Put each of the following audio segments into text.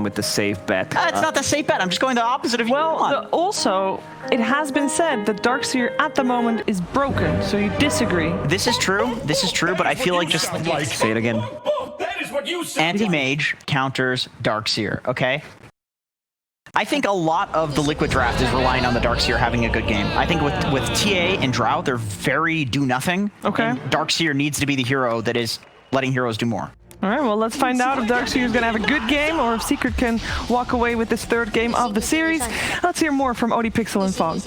with the safe bet. It's not the safe bet. I'm just going the opposite of you. Well, also, it has been said that Darkseer at the moment is broken, so you disagree. This is true. This is true, but I feel like just... Say it again. Anti-Mage counters Darkseer, okay? I think a lot of the Liquid draft is relying on the Darkseer having a good game. I think with TA and Drow, they're very do-nothing. Okay. And Darkseer needs to be the hero that is letting heroes do more. All right, well, let's find out if Darkseer is going to have a good game or if Secret can walk away with this third game of the series. Let's hear more from ODPixel and Fogged.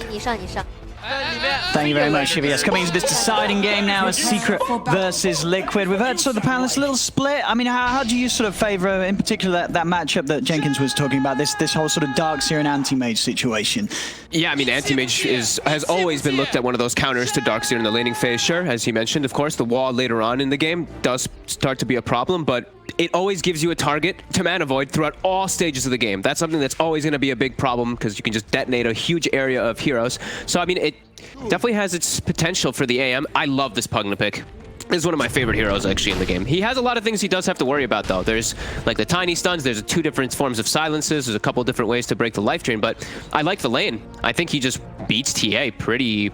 Thank you very much, Shivi. Yes, coming into this deciding game now as Secret versus Liquid. We've heard sort of the panelists a little split. I mean, how do you sort of favor, in particular, that matchup that Jenkins was talking about, this whole sort of Darkseer and Anti-Mage situation? Yeah, I mean, Anti-Mage has always been looked at one of those counters to Darkseer in the laning phase. Sure, as he mentioned, of course, the wall later on in the game does start to be a problem, but it always gives you a target to mana void throughout all stages of the game. That's something that's always going to be a big problem because you can just detonate a huge area of heroes. So, I mean, it definitely has its potential for the AM. I love this Pugna pick. This is one of my favorite heroes, actually, in the game. He has a lot of things he does have to worry about, though. There's, like, the tiny stuns. There's two different forms of silences. There's a couple different ways to break the life drain, but I like the lane. I think he just beats TA pretty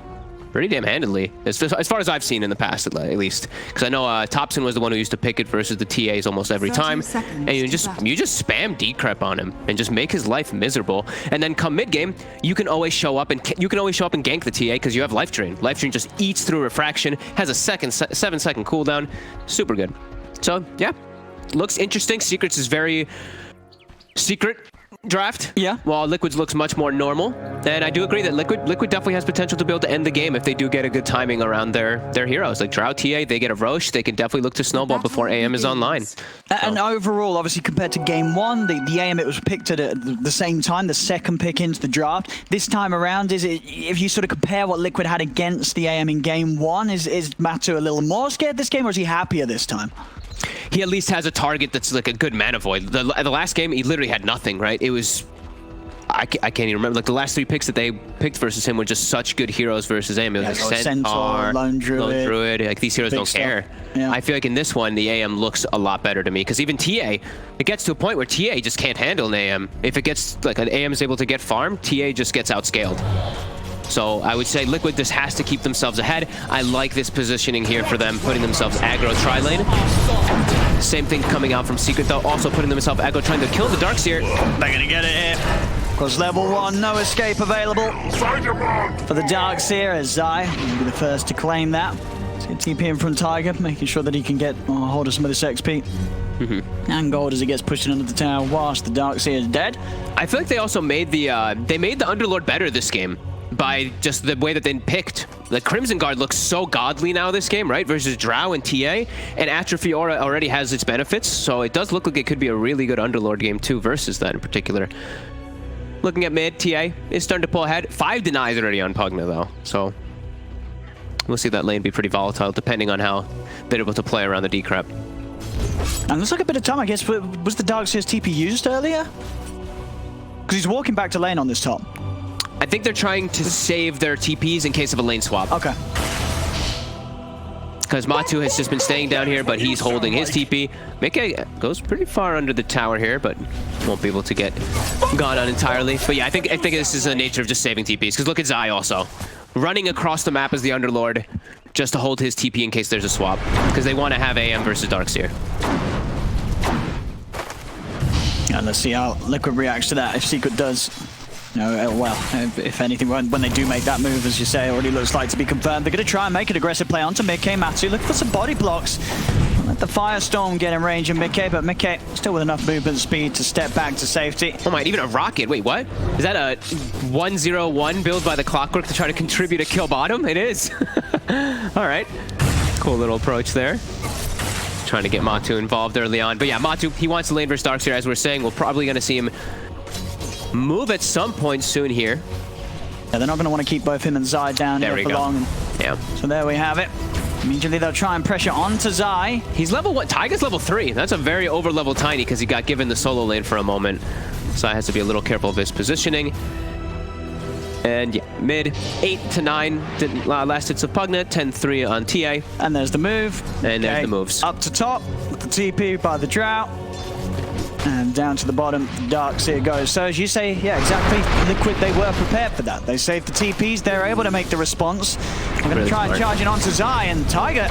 damn handedly, as far as I've seen in the past, at least. Because I know Thompson was the one who used to pick it versus the TAs almost every time, and you just spam decrep on him and just make his life miserable. And then come mid game, you can always show up and gank the TA because you have life drain. Life drain just eats through refraction, has a 7-second cooldown, super good. So yeah, looks interesting. Secrets is very secret draft. Yeah. While Liquid's looks much more normal. And I do agree that Liquid definitely has potential to be able to end the game if they do get a good timing around their heroes. Like Drow TA, they get a Roche, they can definitely look to snowball before AM is online. And overall, obviously, compared to game one, the AM, it was picked at the same time, the second pick into the draft. This time around, is it, if you sort of compare what Liquid had against the AM in game one, is Matu a little more scared this game, or is he happier this time? He at least has a target that's like a good mana void. The last game, he literally had nothing, right? It was... I can't even remember. Like, the last three picks that they picked versus him were just such good heroes versus AM. It was like Centaur, Lone Druid. Like, these heroes don't care. Yeah. I feel like in this one, the AM looks a lot better to me. Because even TA, it gets to a point where TA just can't handle an AM. If it gets, like, an AM is able to get farmed, TA just gets outscaled. So I would say Liquid just has to keep themselves ahead. I like this positioning here for them, putting themselves aggro tri-lane. Same thing coming out from Secret, though, also putting themselves aggro, trying to kill the Darkseer. They're going to get it here. Because level 1, no escape available for the Darkseer, as Zai will be the first to claim that. Let's get TP in from Tiger, making sure that he can get hold of some of this XP. And gold as he gets pushed into the tower whilst the Darkseer is dead. I feel like they also made the Underlord better this game by just the way that they picked. The Crimson Guard looks so godly now this game, right? Versus Drow and TA. And Atrophy Aura already has its benefits, so it does look like it could be a really good Underlord game too versus that in particular. Looking at mid, TA is starting to pull ahead. 5 denies already on Pugna though, so we'll see that lane be pretty volatile depending on how they're able to play around the decrep. And looks like a bit of time, I guess. Was the Darkseer's TP used earlier? Because he's walking back to lane on this top. I think they're trying to save their TPs in case of a lane swap. Okay. Because Matu has just been staying down here, but he's holding his TP. Mickey goes pretty far under the tower here, but won't be able to get gone on entirely. But yeah, I think this is the nature of just saving TPs. Because look at Zai also. Running across the map as the Underlord just to hold his TP in case there's a swap. Because they want to have AM versus Darkseer. And let's see how Liquid reacts to that if Secret does. No, well, if anything, when they do make that move, as you say, it already looks like to be confirmed. They're going to try and make an aggressive play onto Mickey. Matu looking for some body blocks. Let the Firestorm get in range of Mickey, but Mickey still with enough movement speed to step back to safety. Oh my, even a rocket. Wait, what? Is that a 101 build by the Clockwork to try to contribute a kill bottom? It is. All right. Cool little approach there. Trying to get Matu involved early on. But yeah, Matu, he wants to lane versus Darkseer, as we're saying. We're probably going to see him move at some point soon here. Yeah, they're not going to want to keep both him and Zai down here for long. Yeah. So there we have it. Immediately they'll try and pressure onto Zai. He's level 1. Tiger's level 3. That's a very over-level Tiny because he got given the solo lane for a moment. Zai has to be a little careful of his positioning. And yeah, mid 8 to 9 last hits of Pugna, 10-3 on TA. And there's the move. And there's the moves. Up to top with the TP by the Drow. And down to the bottom, Darkseer goes. So as you say, yeah, exactly, Liquid, they were prepared for that. They saved the TPs, they're able to make the response. They're going to try and charge it onto Zai, and Tiger,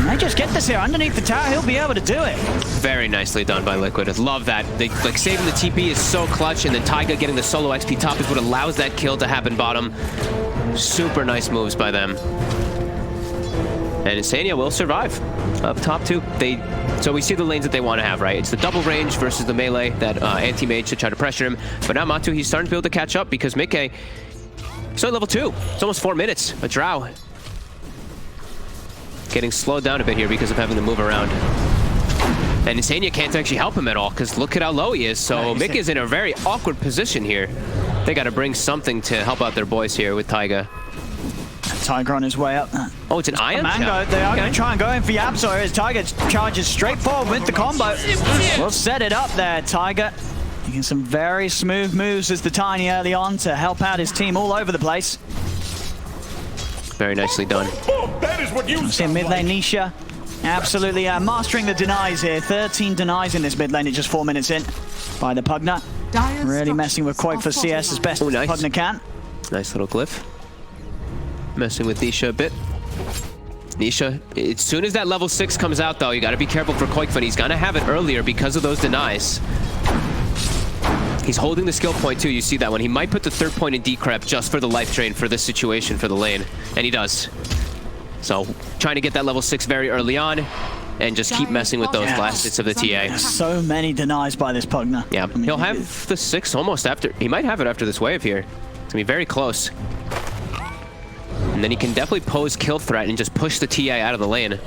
they just get this here underneath the tower, he'll be able to do it. Very nicely done by Liquid. I love that. They, like, saving the TP is so clutch, and then Taiga getting the solo XP top is what allows that kill to happen bottom. Super nice moves by them. And Insania will survive up top too. So we see the lanes that they want to have, right? It's the double range versus the melee that anti-mage to try to pressure him. But now Matu, he's starting to be able to catch up because Mickey, so level 2. It's almost 4 minutes. A drow. Getting slowed down a bit here because of having to move around. And Insania can't actually help him at all because look at how low he is. So Mickey is in a very awkward position here. They got to bring something to help out their boys here with Taiga. Tiger on his way up. Oh, it's an iron Mango, shot. they are going to try and go in for Yapso as Tiger charges straight forward with the combo. We'll set it up there, Tiger. Making some very smooth moves as the Tiny early on to help out his team all over the place. Very nicely done. That is what you See mid lane Nisha. Absolutely mastering the denies here. 13 denies in this mid lane at just 4 minutes in by the Pugna. Really messing with Quake for CS as best as Pugna can. Nice little glyph. Messing with Nisha a bit. Nisha, as soon as that level 6 comes out, though, you got to be careful for Koikfun. He's going to have it earlier because of those denies. He's holding the skill point, too. You see that one. He might put the 3rd point in decrep just for the life drain for this situation for the lane. And he does. So, trying to get that level 6 very early on and just keep messing with those last hits of the TA. So many denies by this Pugna. Yeah, he'll have the 6 almost after. He might have it after this wave here. It's going to be very close. And then he can definitely pose kill threat and just push the TA out of the lane.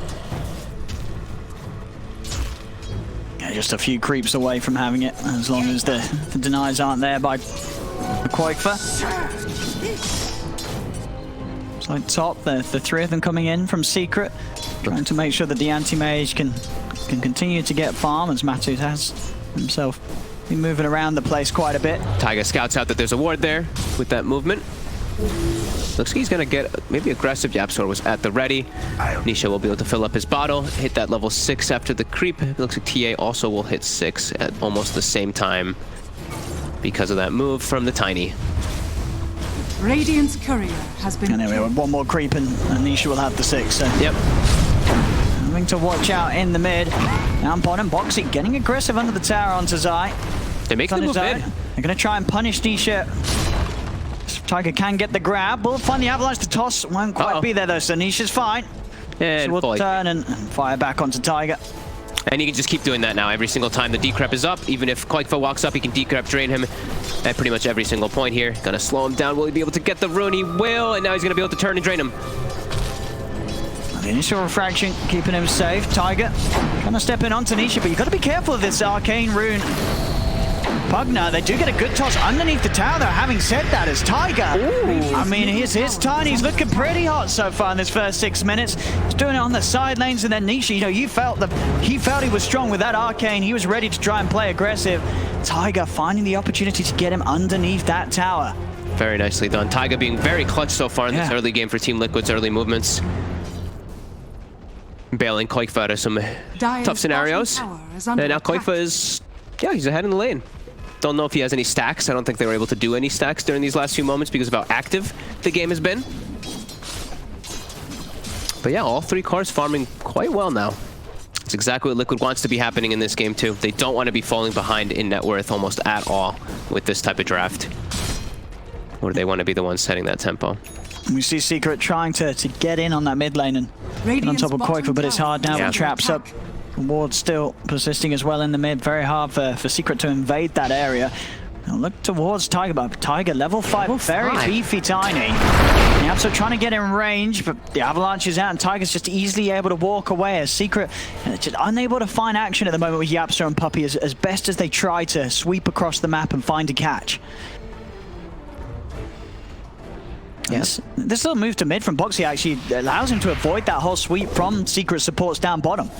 Yeah, just a few creeps away from having it, as long as the denies aren't there by Quakefa. It's like top, the 3 of them coming in from Secret, trying to make sure that the anti-mage can continue to get farm, as Matu has himself been moving around the place quite a bit. Taiga scouts out that there's a ward there with that movement. Looks like he's going to get maybe aggressive. Yapsor was at the ready. Nisha will be able to fill up his bottle, hit that level 6 after the creep. It looks like TA also will hit 6 at almost the same time because of that move from the Tiny. Radiant's courier has been. And there we have one more creep and Nisha will have the 6. So. Yep. Having to watch out in the mid. Now bottom, Boxy getting aggressive under the tower onto Zai. They make the move mid. They're going to try and punish Nisha. Tiger can get the grab. We'll find the avalanche to toss. Won't quite be there though, so Nisha's fine. And so we'll turn and fire back onto Tiger. And he can just keep doing that now every single time the decrep is up. Even if Quakefa walks up, he can decrep drain him at pretty much every single point here. Gonna slow him down. Will he be able to get the rune? He will, and now he's gonna be able to turn and drain him. The initial refraction keeping him safe. Tiger trying to step in onto Nisha, but you've got to be careful of this arcane rune. Pugna, they do get a good toss underneath the tower though. Having said that, as Tiger, I mean, his Tiny's looking pretty hot so far in this first 6 minutes. He's doing it on the side lanes, and then Nisha, you know, he felt he was strong with that arcane. He was ready to try and play aggressive. Tiger finding the opportunity to get him underneath that tower. Very nicely done. Taiga being very clutch so far in this early game for Team Liquid's early movements. Bailing Quakefa out of some tough scenarios. And now Quakefa is, he's ahead in the lane. Don't know if he has any stacks. I don't think they were able to do any stacks during these last few moments because of how active the game has been. But yeah, all 3 cars farming quite well now. It's exactly what Liquid wants to be happening in this game too. They don't want to be falling behind in net worth almost at all with this type of draft. Or they want to be the ones setting that tempo. We see Secret trying to get in on that mid lane and get on top of Quakefa, but it's hard now with traps up. Ward still persisting as well in the mid. Very hard for Secret to invade that area. Now look towards Tiger, but Tiger level 5, very beefy Tiny. Yapso trying to get in range, but the avalanche is out and Tiger's just easily able to walk away as Secret just unable to find action at the moment with Yapso and Puppy as best as they try to sweep across the map and find a catch. Yes. This little move to mid from Boxy actually allows him to avoid that whole sweep from Secret supports down bottom.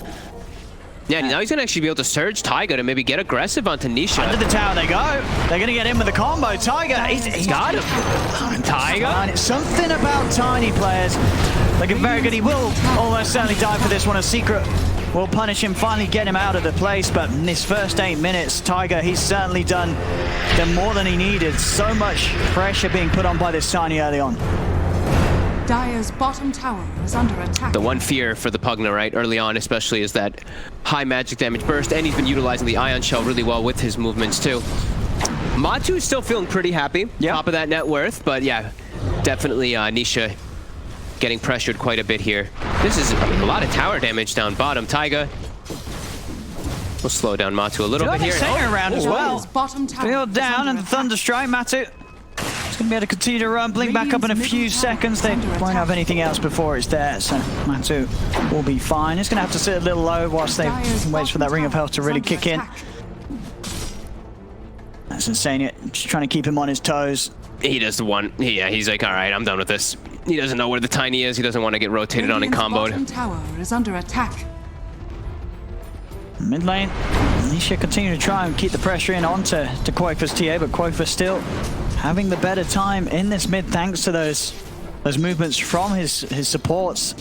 Yeah, now he's going to actually be able to surge Taiga to maybe get aggressive onto Nisha. Under the tower they go. They're going to get in with the combo. Tiger, he's got him. Tiger. Something about Tiny players. Looking very good. He will almost certainly die for this one. A Secret will punish him, finally get him out of the place. But in this first 8 minutes, Tiger, he's certainly done more than he needed. So much pressure being put on by this Tiny early on. Dire's bottom tower is under attack. The one fear for the Pugna, right, early on especially, is that high magic damage burst, and he's been utilizing the Ion Shell really well with his movements too. Matu is still feeling pretty happy, top of that net worth, but yeah, definitely Nisha getting pressured quite a bit here. This is a lot of tower damage down bottom. Taiga will slow down Matu a little bit here. Around as well. Dire's bottom tower Field is down under and the attack. Thunderstrike. Matu is going to be able to continue to run, blink back up in a few seconds. They won't have anything else before it's there, so Matu will be fine. He's going to have to sit a little low whilst they wait for that Ring of Health to really kick in. That's insane. Just trying to keep him on his toes. He does the one. Yeah, he's like, all right, I'm done with this. He doesn't know where the Tiny is. He doesn't want to get rotated on and comboed. Bottom tower is under attack. Mid lane, Nisha continue to try and keep the pressure in onto Quake's TA, but Quake still having the better time in this mid thanks to those movements from his supports,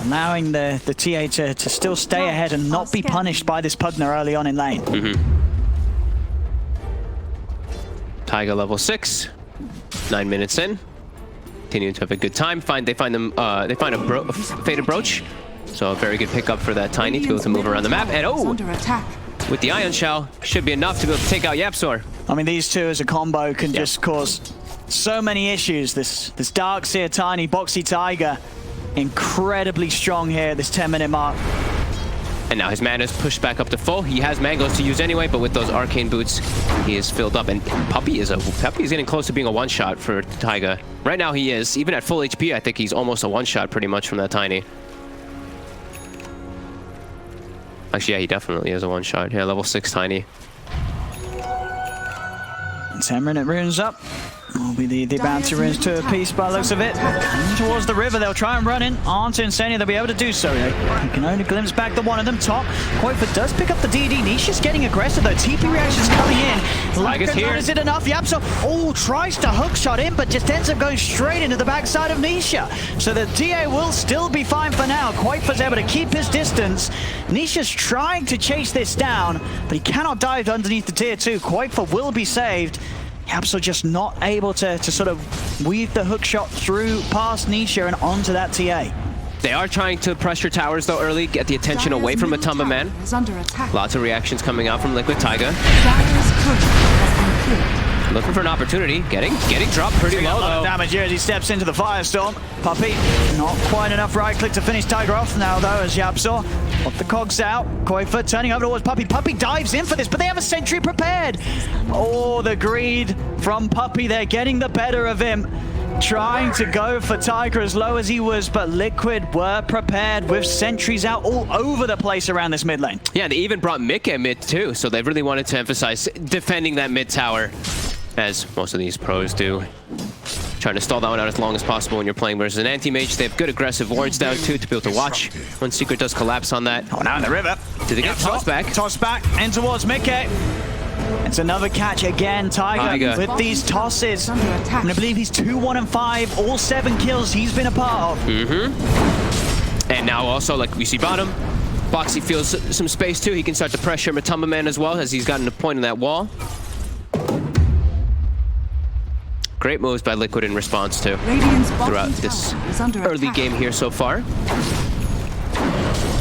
allowing the TA to still stay ahead and not be punished by this Pugna early on in lane. Taiga level 6, 9 minutes in, continuing to have a good time. They find a Fated Brooch, so a very good pickup for that Tiny to be able to move around the map. And with the Ion Shell, should be enough to be able to take out Yapzor. I mean, these two as a combo can just cause so many issues. This Darkseer Tiny, Boxy Taiga, incredibly strong here at this 10-minute mark. And now his mana is pushed back up to full. He has mangoes to use anyway, but with those arcane boots, he is filled up. And Puppey is getting close to being a one-shot for Taiga. Right now he is. Even at full HP, I think he's almost a one-shot pretty much from that Tiny. Actually, yeah, he definitely is a one-shot. Yeah, level 6 Tiny. 10-minute runes up. Will be the bounty runes to a piece by the looks of it. And towards the river, they'll try and run in onto Insania. They'll be able to do so. You can only glimpse back the one of them top. Quakefoot does pick up the DD. Nisha's getting aggressive though. TP reactions coming in. Like here. Is it enough? Yapzor tries to hookshot in, but just ends up going straight into the backside of Nisha. So the TA will still be fine for now. Quakefoot's able to keep his distance. Nisha's trying to chase this down, but he cannot dive underneath the tier 2. Quakefoot will be saved. Yapzor just not able to sort of weave the hook shot through past Nisha and onto that TA. They are trying to pressure towers though early, get the attention away from Matumba Man. Lots of reactions coming out from Liquid Taiga. Looking for an opportunity, getting dropped pretty low A lot though. of damage here as he steps into the Firestorm. Puppey, not quite enough right click to finish Tiger off now though as Yapzor off the cogs out. Quakefoot turning over towards Puppey. Puppey dives in for this, but they have a sentry prepared. Oh, the greed from Puppey. They're getting the better of him. Trying to go for Tiger as low as he was, but Liquid were prepared with sentries out all over the place around this mid lane. Yeah, they even brought Mika mid too, so they really wanted to emphasize defending that mid tower, as most of these pros do. Trying to stall that one out as long as possible when you're playing versus an anti-mage. They have good aggressive wards down too to be able to watch when Secret does collapse on that. Oh, now in the river. Do they get tossed back? Toss back and towards Mickey. It's another catch again, Tiger with these tosses. And I believe he's 2-1-5, all 7 kills he's been a part of. And now also, like we see bottom, Boxy feels some space too. He can start to pressure Matumba Man as well as he's gotten a point in that wall. Great moves by Liquid in response to throughout this early game here so far.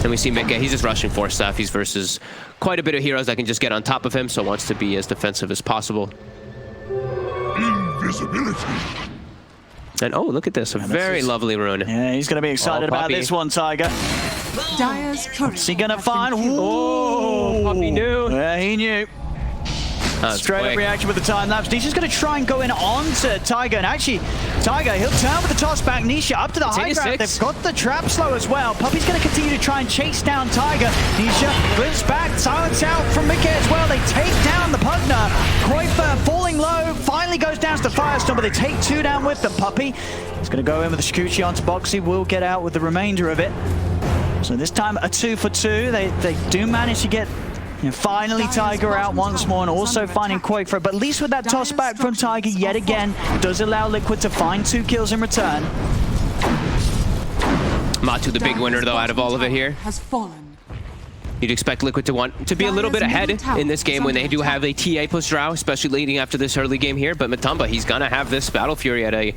And we see Mika, he's just rushing Force Staff. He's versus quite a bit of heroes that can just get on top of him, so wants to be as defensive as possible. Invisibility. And oh, look at this, a very lovely rune. Yeah, he's going to be excited about this one, Tiger. What's he going to find? Oh, Puppey knew. Yeah, he knew. Straight up reaction with the time lapse. Nisha's going to try and go in onto Tiger, and actually, Tiger, he'll turn with the toss back. Nisha up to the high ground. They've got the trap slow as well. Puppey's going to continue to try and chase down Tiger. Nisha glimpses back, silence out from Mickey as well. They take down the Pugna. Quakefoot falling low, finally goes down to the Firestorm, but they take 2 down with them. Puppey is going to go in with the Scucci onto Boxy. Will get out with the remainder of it. So this time a 2 for 2. They do manage to get finally Tiger out once more, and also finding Quakefoot, but at least with that toss back from Tiger yet again, does allow Liquid to find 2 kills in return. Matu the big winner though out of all of it here. You'd expect Liquid to want to be a little bit ahead in this game when they do have a TA plus Drow, especially leading after this early game here. But Matumba, he's gonna have this Battle Fury at a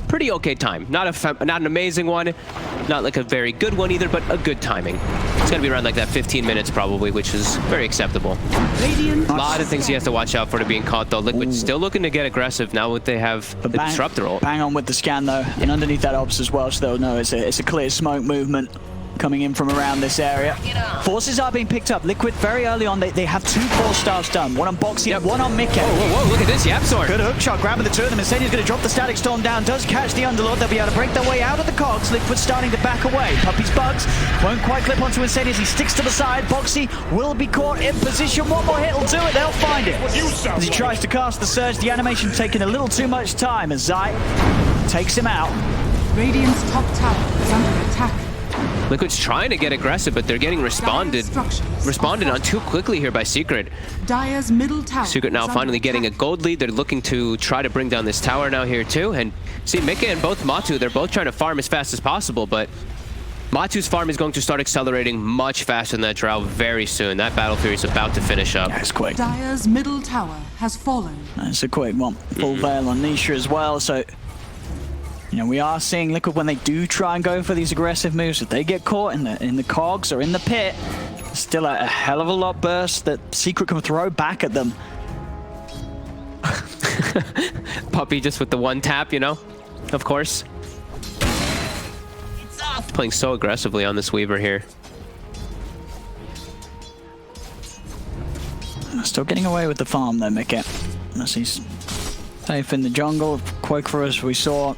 pretty okay time. Not an amazing one, not like a very good one either, but a good timing. It's gonna be around like that 15 minutes probably, which is very acceptable. A lot of things he has to watch out for to being caught though. Liquid still looking to get aggressive now that they have the Disruptor ult. Bang on with the scan though, and underneath that ops as well, so they'll know it's a clear smoke movement coming in from around this area. Forces are being picked up. Liquid very early on, they have 2 4 stars done. One on Boxy, one on Mickey. Whoa, look at this, Yapzor. Good hook shot, grabbing the 2 of them. Mercedes going to drop the Static Storm down, does catch the Underlord. They'll be able to break their way out of the cogs. Liquid starting to back away. Puppy's bugs won't quite clip onto Mercedes. He sticks to the side. Boxy will be caught in position. One more hit will do it. They'll find it. As he tries to cast the surge, the animation taking a little too much time as Zai takes him out. Radiant's top tower is under attack. Liquid's trying to get aggressive, but they're getting responded on too quickly here by Secret. Dire's middle tower. Secret now finally getting a gold lead. They're looking to try to bring down this tower now here too. And see, Mika and both Matu, they're both trying to farm as fast as possible, but Matu's farm is going to start accelerating much faster than that Drow very soon. That Battle Fury is about to finish up. That's quick. Dire's middle tower has fallen. That's a quick one. Full veil on Nisha as well, so you know, we are seeing Liquid when they do try and go for these aggressive moves. If they get caught in the cogs or in the pit, still a hell of a lot burst that Secret can throw back at them. Puppy just with the one tap, you know, of course. Playing so aggressively on this Weaver here. Still getting away with the farm though, Mickey. Unless he's safe in the jungle. Quake, as we saw,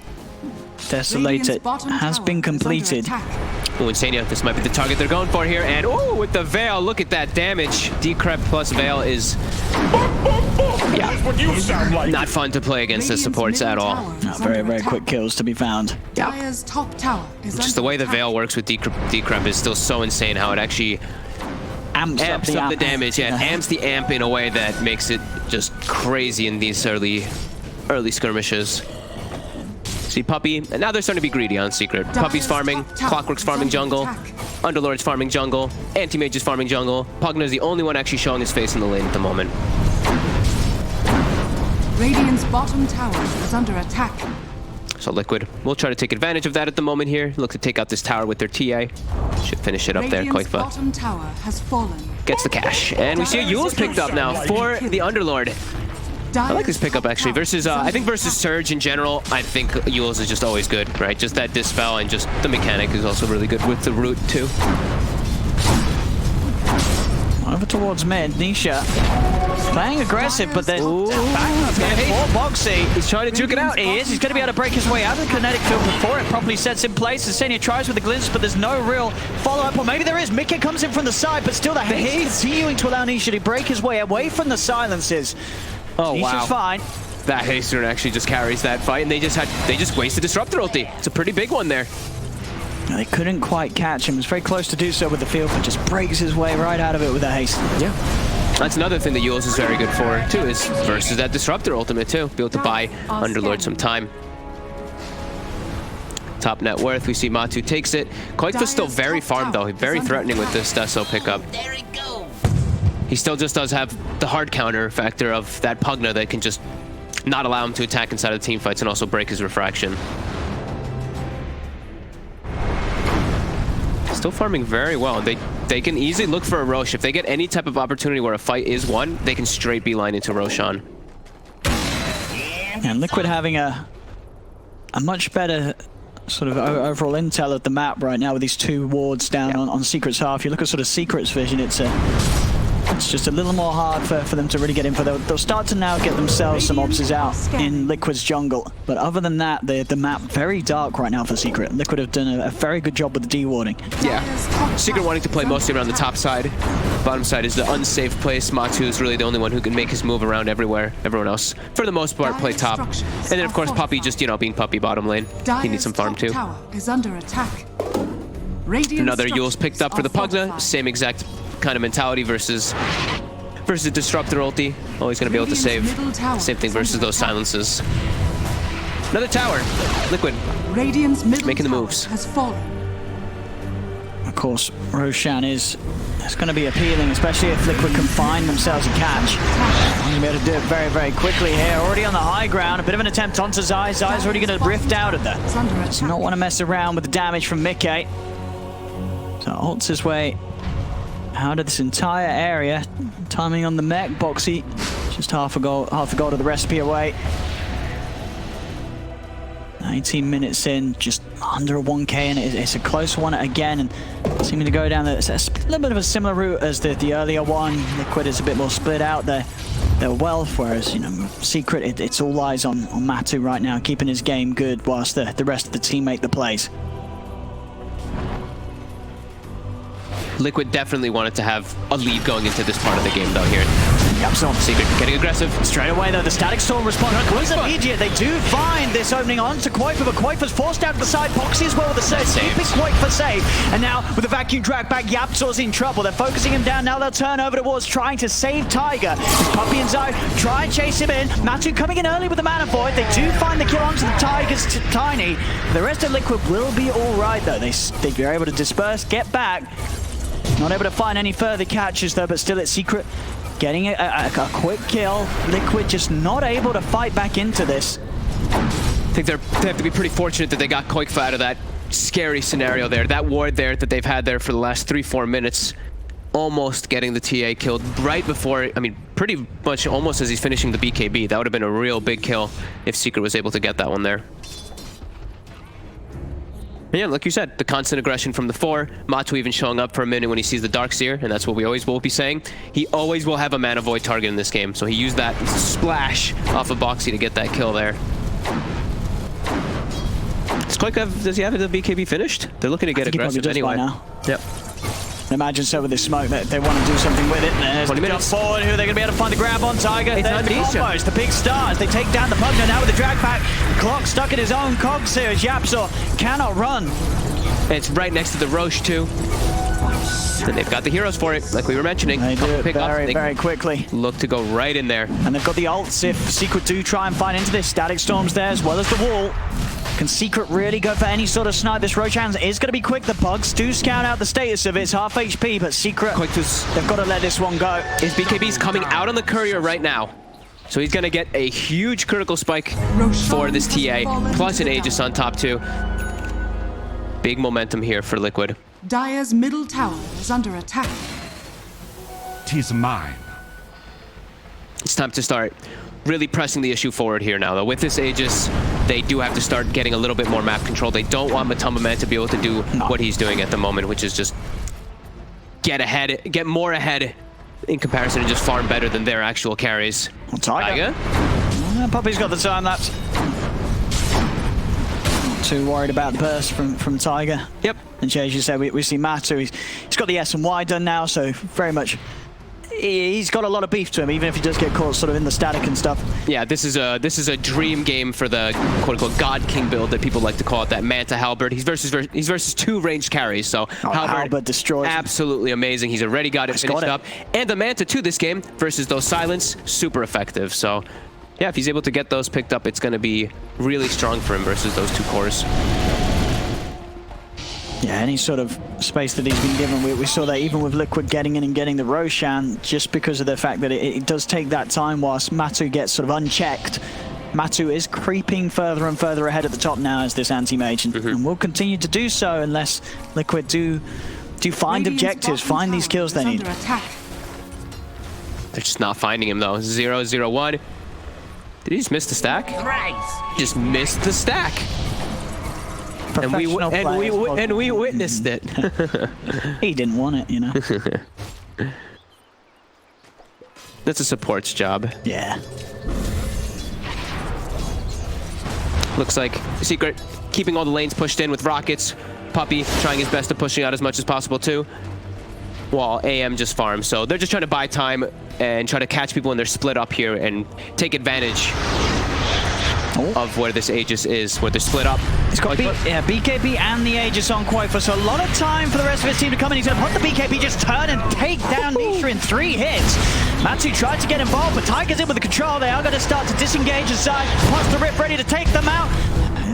Desolated has been completed. Oh, Insania, this might be the target they're going for here. And oh, with the Veil, look at that damage. Decrep plus Veil is not fun to play against the supports at all. Very, very quick kills to be found. Dire's top tower is Just the way the Veil works with Decrep is still so insane how it actually amps up the damage. Yeah, it amps the amp in a way that makes it just crazy in these early skirmishes. See Puppy, and now they're starting to be greedy on Secret. Puppy's farming, Clockwork's farming jungle, Underlord's farming jungle, Anti-Mage is farming jungle. Pugna's the only one actually showing his face in the lane at the moment. Radiant's bottom tower is under attack. So Liquid will try to take advantage of that at the moment here. Look to take out this tower with their TA. Should finish it up there, Radiant's Koifa. bottom tower has fallen. Gets the cash. And we see a Yule's picked up now for the Underlord. I like this pickup actually. Versus, I think versus Surge in general, I think Yule's is just always good, right? Just that Dispel and just the mechanic is also really good with the root too. Over towards mid, Nisha playing aggressive, but then back for Boxy. He's trying to duke it out. He is. He's going to be able to break his way out of the kinetic field before it properly sets in place. Insania tries with the glimpse, but there's no real follow-up. Or maybe there is. Mickey comes in from the side, but still the haste continuing to allow Nisha to break his way away from the silences. Oh, Nisha's wow. fine. That Haster actually just carries that fight, and they just wasted Disruptor ulti. It's a pretty big one there. They couldn't quite catch him. He was very close to do so with the field, but just breaks his way right out of it with a haste. Yeah. That's another thing that Yule's is very good for, too, is versus that Disruptor ultimate, too. Be able to buy Underlord some time. Top net worth, we see Matu takes it. Koikva's still very farmed, though. Very threatening with this Deso pickup. There he goes. He still just does have the hard counter factor of that Pugna that can just not allow him to attack inside of the team fights and also break his refraction. Still farming very well. They can easily look for a Rosh. If they get any type of opportunity where a fight is won, they can straight beeline into Roshan. And Liquid having a much better sort of overall intel of the map right now with these 2 wards down on Secret's half. You look at sort of Secret's vision, it's just a little more hard for them to really get in for. They'll start to now get themselves some obses out in Liquid's jungle. But other than that, the map very dark right now for Secret. Liquid have done a very good job with the dewarding. Yeah. Secret wanting to play mostly around the top side. Bottom side is the unsafe place. Matu is really the only one who can make his move around everywhere. Everyone else, for the most part, play top. And then, of course, Puppy just, you know, being Puppy bottom lane. He needs some farm, too. Tower is under attack. Another Yule's picked up for the Pugna. Same exact kind of mentality versus Disruptor ulti. Always going to be able to save. Same thing versus those silences. Another tower. Liquid. Radiant's middle making the moves. Has fallen. course, Roshan is going to be appealing, especially if Liquid can find themselves a catch. They're going to be able to do it very, very quickly here. Already on the high ground, a bit of an attempt onto Zai. Zai's already going to rift out of there. Does not want to mess around with the damage from Mickey. So ults his way out of this entire area. Timing on the mech, Boxy just half a goal of the recipe away. 19 minutes in, just under a 1k, and it's a close one again, and seeming to go down a little bit of a similar route as the earlier one. Liquid is a bit more split out their wealth, whereas, you know, Secret, it's all eyes on Matu right now, keeping his game good whilst the rest of the team make the plays. Liquid definitely wanted to have a lead going into this part of the game, though, here. Yep, so Secret getting aggressive. straight away, though, the Static Storm response was immediate. They do find this opening on to Quaifa, but Quaifa's forced out to the side. Boxy as well with the save, keeping Quaifa safe. And now, with the vacuum drag back, Yapzor's in trouble. They're focusing him down. Now they'll turn over towards trying to save Tiger. Puppy and Zai try and chase him in. Matu coming in early with the Mana Void. They do find the kill onto the Tigers Tiny. The rest of Liquid will be all right, though. They're able to disperse, get back. Not able to find any further catches, though, but still it's Secret getting a quick kill. Liquid just not able to fight back into this. I think they have to be pretty fortunate that they got Koikfa out of that scary scenario there. That ward there that they've had there for the last 3-4 minutes, almost getting the TA killed right before, I mean, pretty much almost as he's finishing the BKB. That would have been a real big kill if Secret was able to get that one there. Yeah, like you said, the constant aggression from the 4. Matu even showing up for a minute when he sees the Darkseer, and that's what we always will be saying. He always will have a Mana Void target in this game, so he used that splash off of Boxy to get that kill there. Does he have the BKB finished? They're looking to get aggressive anyway. Now. Yep. Imagine so with this smoke that they want to do something with it. There's 20 the jump minutes. forward. Who are they going to be able to find the grab on? Tiger. There's the combos, the big stars. They take down the Pugner now with the drag pack. Clock stuck in his own cogs here as Yapzor cannot run. And it's right next to the Roche too. And they've got the heroes for it, like we were mentioning. They do it very quickly. Look to go right in there. And they've got the ults if Secret do try and find into this. Static Storm's there as well as the wall. Can Secret really go for any sort of snipe? This Roshan is going to be quick. The bugs do scout out the status of it. It's half HP, but Secret, they've got to let this one go. His BKB's coming out on the courier right now. So he's going to get a huge critical spike for this TA, plus an Aegis on top too. Big momentum here for Liquid. Dire's middle tower is under attack. 'Tis mine. It's time to start really pressing the issue forward here now, though. With this Aegis, they do have to start getting a little bit more map control. They don't want Matumba Man to be able to do what he's doing at the moment, which is just get more ahead in comparison and just farm better than their actual carries. Tiger. Puppy's got the time lapse. Not too worried about the burst from Tiger. Yep. And as you said, we see Matu. He's got the S and Y done now, so very much he's got a lot of beef to him, even if he does get caught sort of in the static and stuff. Yeah, this is a dream game for the quote-unquote God King build that people like to call it, that Manta Halberd. He's versus 2 ranged carries, so Halberd destroys him. Absolutely amazing. He's already got it finished up. And the Manta too this game versus those Silence, super effective. So yeah, if he's able to get those picked up, it's going to be really strong for him versus those 2 cores. Yeah, any sort of space that he's been given, we saw that even with Liquid getting in and getting the Roshan, just because of the fact that it does take that time whilst Matu gets sort of unchecked. Matu is creeping further and further ahead at the top now as this anti-mage, and will continue to do so unless Liquid do find objectives, find these kills they need. They're just not finding him though. 0-0-1. Did he just miss the stack? Just missed the stack. And we witnessed it. He didn't want it, you know. That's a support's job. Yeah. Looks like Secret keeping all the lanes pushed in with rockets. Puppy trying his best to pushing out as much as possible too, while AM just farms. So they're just trying to buy time and try to catch people when they're split up here and take advantage of where this Aegis is, where they're split up. He's got BKB and the Aegis on Quaifa, so a lot of time for the rest of his team to come in. He's going to put the BKB, just turn and take down Nisha in 3 hits. Matu tried to get involved, but Tiger's in with the control. They are going to start to disengage aside. Plus the Rip ready to take them out.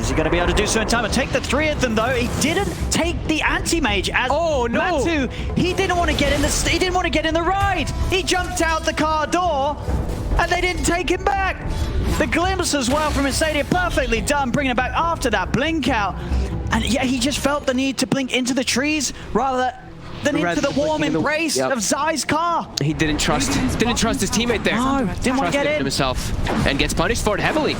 Is he going to be able to do so in time? Take the 3 of them, though. He didn't take the anti-mage as Matu. He didn't want to get in the. He didn't want to get in the ride. He jumped out the car door, and they didn't take him back. The glimpse as well from Insania, perfectly done, bringing it back after that blink out. And yeah, he just felt the need to blink into the trees rather than into the warm embrace of Zai's car. He didn't trust his teammate there. No, didn't want to get in himself, and gets punished for it heavily.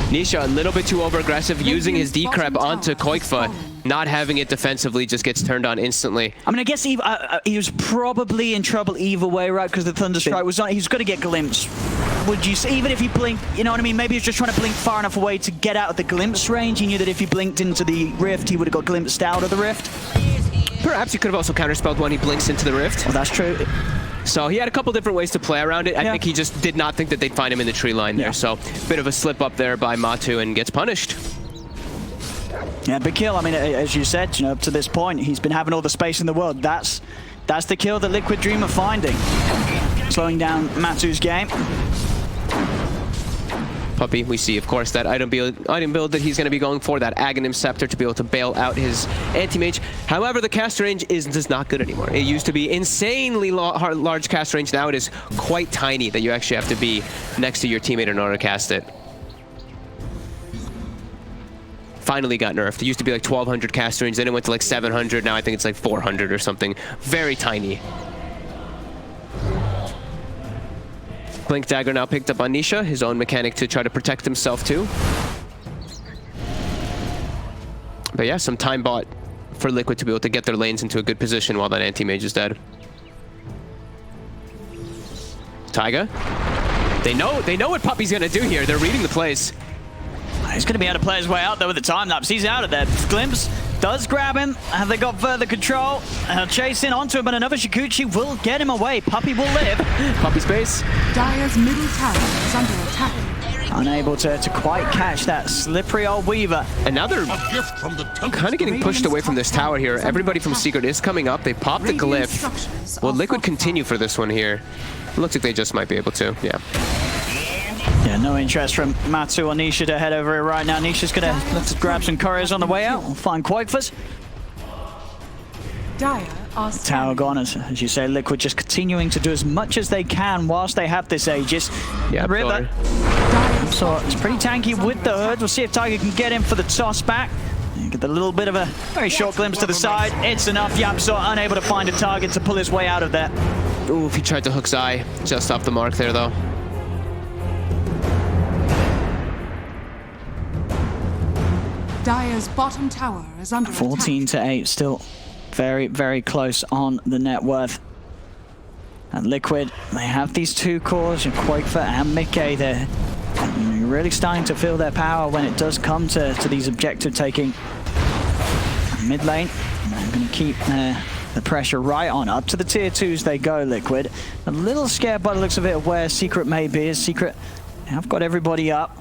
Nisha a little bit too over-aggressive, using his decrep onto Koikfa. Not having it defensively, just gets turned on instantly. I mean, I guess he was probably in trouble either way, right? Because the Thunderstrike was on. He's got to get glimpse. Would you say, even if he blinked, you know what I mean? Maybe he was just trying to blink far enough away to get out of the glimpse range. He knew that if he blinked into the rift, he would have got glimpsed out of the rift. Perhaps he could have also counterspelled when he blinks into the rift. Well, that's true. So he had a couple different ways to play around it. I think he just did not think that they'd find him in the tree line there. So bit of a slip up there by Matu and gets punished. Yeah, big kill. I mean, as you said, you know, up to this point, he's been having all the space in the world. That's the kill that Liquid Dream are finding. Slowing down Matu's game. Puppy, we see, of course, that item build that he's going to be going for, that Aghanim Scepter, to be able to bail out his anti-mage. However, the cast range is not good anymore. It used to be insanely large cast range. Now it is quite tiny that you actually have to be next to your teammate in order to cast it. Finally got nerfed. It used to be like 1200 cast range, then it went to like 700. Now I think it's like 400 or something. Very tiny. Blink Dagger now picked up on Nisha, his own mechanic to try to protect himself too. But yeah, some time bought for Liquid to be able to get their lanes into a good position while that anti-mage is dead. Taiga. They know what Puppy's gonna do here. They're reading the plays. He's going to be able to play his way out there with the time lapse. He's out of there. Glimpse does grab him. Have they got further control? Chasing onto him, but another Shikuchi will get him away. Puppy will live. Puppy space. Dire's middle tower is under attack. Unable to quite catch that slippery old Weaver. And now they're kind of getting pushed away from this tower here. Everybody from Secret is coming up. They popped the glyph. Will Liquid continue for this one here? It looks like they just might be able to, yeah. Yeah, no interest from Matu or Nisha to head over here right now. Nisha's going to look to grab some couriers on the way out. We'll find Koikfas. Tower gone, as you say. Liquid just continuing to do as much as they can whilst they have this Aegis. Yeah, River. So it's pretty tanky with the Herd. We'll see if Tiger can get in for the toss back. Get a little bit of a very short glimpse to the side. It's enough. YapzOr unable to find a target to pull his way out of there. Ooh, if he tried to hook Zai, just off the mark there though. Dire's bottom tower is under 14 attack. to 8, still very, very close on the net worth. And Liquid, they have these two cores, Koikfa and Mickey there. And you're really starting to feel their power when it does come to these objective taking. Mid lane, they're going to keep the pressure right on. Up to the tier 2s they go, Liquid. A little scared by the looks of it of where Secret may be. Secret have got everybody up.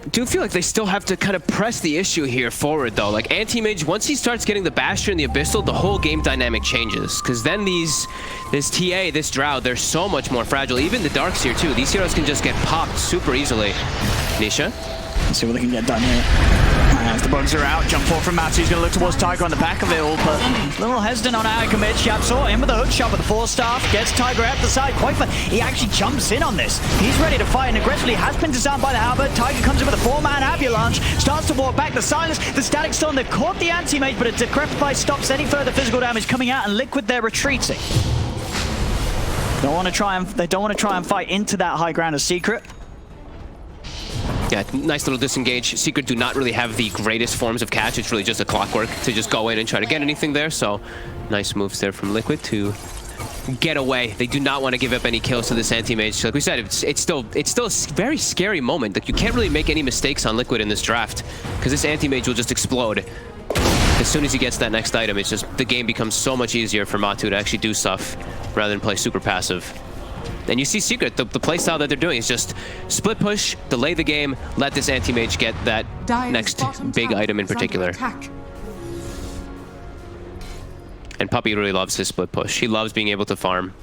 Do feel like they still have to kind of press the issue here forward though. Like anti-mage, once he starts getting the Bastion and the Abyssal, the whole game dynamic changes. Because then this TA, this Drow, they're so much more fragile. Even the Darkseer too. These heroes can just get popped super easily. Nisha? Let's see what they can get done here. As the bugs are out, jump forward from Matu. He's going to look towards Tiger on the back of it all, but a little hesitant on how to commit. YapzOr in with the hook shot with the 4-staff, gets Tiger at the side. Koikfa, he actually jumps in on this. He's ready to fight and aggressively has been disarmed by the halberd. Tiger comes in with a 4-man avalanche, starts to walk back. The silence, the static storm, they've caught the anti-mage, but a decrepify stops any further physical damage coming out, and Liquid, they're retreating. They don't want to try and fight into that high ground of Secret. Yeah, nice little disengage. Secret do not really have the greatest forms of catch. It's really just a clockwork to just go in and try to get anything there. So nice moves there from Liquid to get away. They do not want to give up any kills to this anti-mage. Like we said, it's still a very scary moment. Like you can't really make any mistakes on Liquid in this draft because this anti-mage will just explode. As soon as he gets that next item, it's just the game becomes so much easier for Matu to actually do stuff rather than play super passive. And you see Secret, the playstyle that they're doing is just split push, delay the game, let this anti-mage get that next big item in particular. And Puppy really loves his split push. He loves being able to farm.